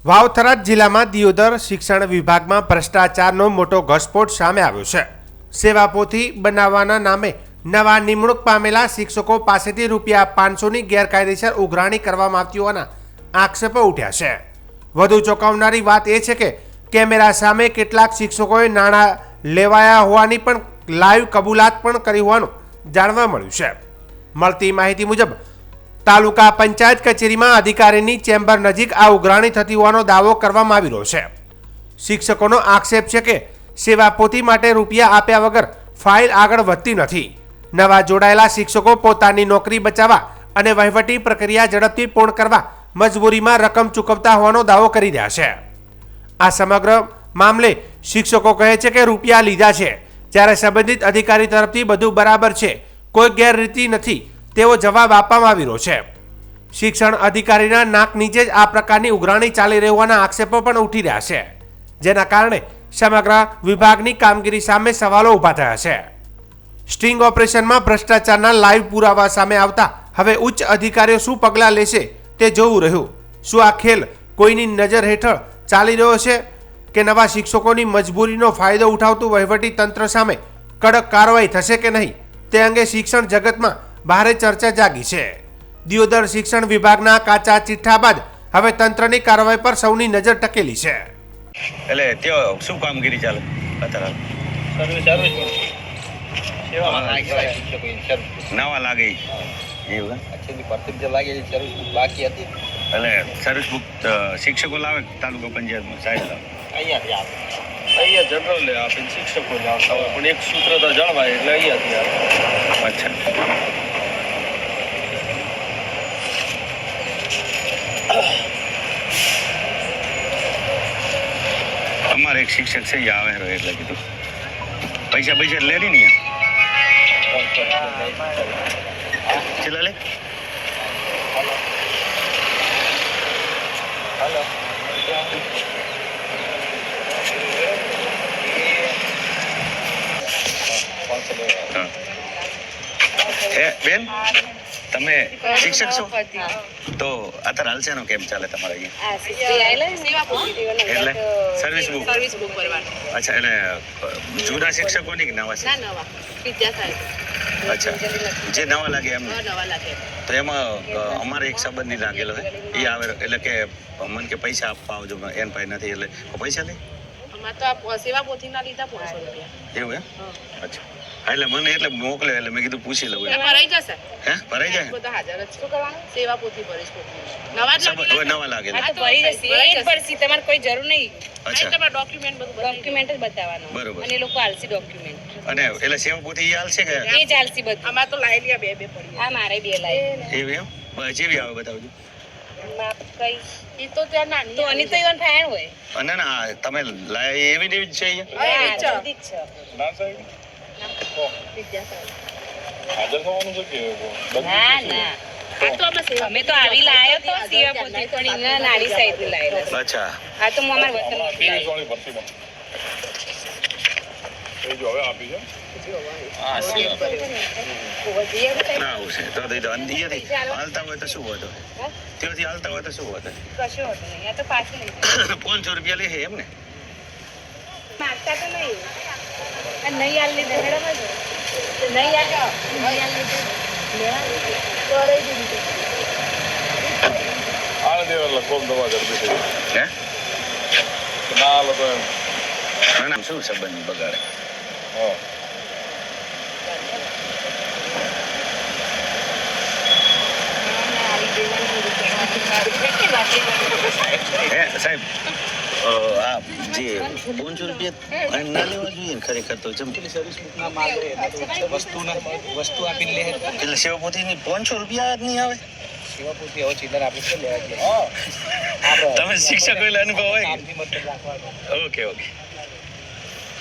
વાવ-થરાદ જિલ્લામાં દિયોદર શિક્ષણ વિભાગમાં ભ્રષ્ટાચારનો મોટો ઘટસ્ફોટ સામે આવ્યો છે। સેવાપોથી બનાવવાના નામે નવા નિમણૂક પામેલા શિક્ષકો પાસેથી ₹500ની ગેરકાયદેસર ઉઘરાણી કરવામાં આવતી હોવાના આક્ષેપો ઉઠ્યા છે। વધુ ચોંકાવનારી વાત એ છે કે કેમેરા સામે કેટલાક શિક્ષકોએ નાણાં લેવાયા હોવાની પણ લાઈવ કબૂલાત પણ કરી હોવાનું જાણવા મળ્યું છે। મળતી માહિતી મુજબ તાલુકા પંચાયત કચેરીમાં અધિકારીની ચેમ્બર નજીક આ ઉઘરાણી થતી હોવાનો દાવો કરવામાં આવી રહ્યો છે। શિક્ષકોનો આક્ષેપ છે કે સેવાપોથી માટે રૂપિયા આપ્યા વગર ફાઇલ આગળ વધતી નથી। નવા જોડાયેલા શિક્ષકો પોતાની નોકરી બચાવવા અને વહીવટી પ્રક્રિયા ઝડપથી પૂર્ણ કરવા મજબૂરીમાં રકમ ચૂકવતા હોવાનો દાવો કરી રહ્યા છે। આ સમગ્ર મામલે શિક્ષકો કહે છે કે રૂપિયા લીધા છે, જ્યારે સંબંધિત અધિકારી તરફથી બધું બરાબર છે, કોઈ ગેરરીતિ નથી તેવો જવાબ આપવામાં આવી રહ્યો છે। શિક્ષણ અધિકારીના નાક નીચે જ આ પ્રકારની ઉઘરાણી ચાલી રહી હોવાના આક્ષેપો પણ ઉઠી રહ્યા છે, જેના કારણે સમગ્ર વિભાગની કામગીરી સામે સવાલો ઊભા થયા છે। સ્ટિંગ ઓપરેશનમાં ભ્રષ્ટાચારના લાઈવ પુરાવા સામે આવતા હવે ઉચ્ચ અધિકારીઓ શું પગલાં લેશે તે જોવું રહ્યું। શું આ ખેલ કોઈની નજર હેઠળ ચાલી રહ્યો છે કે નવા શિક્ષકોની મજબૂરીનો ફાયદો ઉઠાવતું વહીવટી તંત્ર સામે કડક કાર્યવાહી થશે કે નહીં તે અંગે શિક્ષણ જગતમાં ભારે ચર્ચા જાગી છે। દિયોદર શિક્ષણ વિભાગના કાચા ચિઠ્ઠા બાદ હવે તંત્રની કાર્યવાહી પર સૌની નજર ટકેલી છે। એટલે ત્યાં શું કામગીરી ચાલે અત્યારે? નવા લાગે એવું બાકી હતી એટલે સર્વિસ બુક શિક્ષકો લાવે તાલુકા પંચાયતમાં સાહેબ લાવે અહીંયા જનરલ આપીને શિક્ષકો આવતા હોય, પણ એક સૂત્ર તો જળવાય એટલે અહીંયાથી આવે। અચ્છા, અમારે એક શિક્ષક છે આવે એટલે કીધું પૈસા લે નહીં ચલા લે બેન, તમે શિક્ષક છો તો અત્યારે હાલ છે કેમ ચાલે તમારે અહીંયા? એટલે સર્વિસ બુક અચ્છા, એટલે જૂના શિક્ષકોની કે નવા? અચ્છા, જે નવા લાગે એમ? તો એમાં અમારે એક સંબંધી લાગેલો છે, એ આવે એટલે કે મને કે પૈસા આપવા આવજો, એન પાસે નથી એટલે પૈસા લે એવું એમ? અચ્છા, એટલે મને એટલે મોકલે એટલે મેં કીધું પૂછી લઉં। ભરાઈ જશે? હે, ભરાઈ જાય? બધા હાજર જ શું કરવાનું? સેવા પોથી ભરીશ નવા લાગે તમારે કોઈ જરૂર નહીં। અચ્છા, તમારા ડોક્યુમેન્ટ જ બતાવવાનું બરોબર, અને એ લોકો આલસી ડોક્યુમેન્ટ અને એટલે સેવા પોથી એ આલશે કે એ જ આલસી બધું? અમાર તો લાયેલી બે પડી, આ મારે બે લાયેલી એવું એમ? જેવી આવે બતાવજો કઈ ઈ તો ત્યાં નાની તો અની તો ઈવન ફાઈન હોય અને ના તમે લાય એવી જ છે અહીંયા ના સાહેબ હાજર થવાનું છે કે ના અમે તો આવી લાયો તો સેવા પોથી પણ ઇના નાની સાઈડ થી લાયેલા। અચ્છા, આ તો અમાર વતન ફીસ વાળી ભરતીમાં એ જો હવે આપી છે ના આવું છે તો અંદરથી હાલતા હોય તો શું હોતો? ત્યાંથી હાલતા હોય તો શું હોતો? કશું હોતું નહીં, આ તો પાછું લઈ ₹500 લે એમ ને? માગતા તો નહીં, નહીં આલ લીધે મેડમ જ નહીં આલ આ દેવા કોમ દવા જલ્દી હે ના લોકો એમ ના શું સંબંધ બગાડે? હા સાહેબ આ જે ₹500 ના લેવા જોઈએ ને ખરેખર તો વસ્તુ આપીને લે એટલે સેવા પોથી ₹500 જ નહીં આવે? સેવા પૂરતી હવે ચિલ્લર આપણે લેવા જઈએ તમે શિક્ષક અનુભવ હોય? રાખવાનું ઓકે ઓકે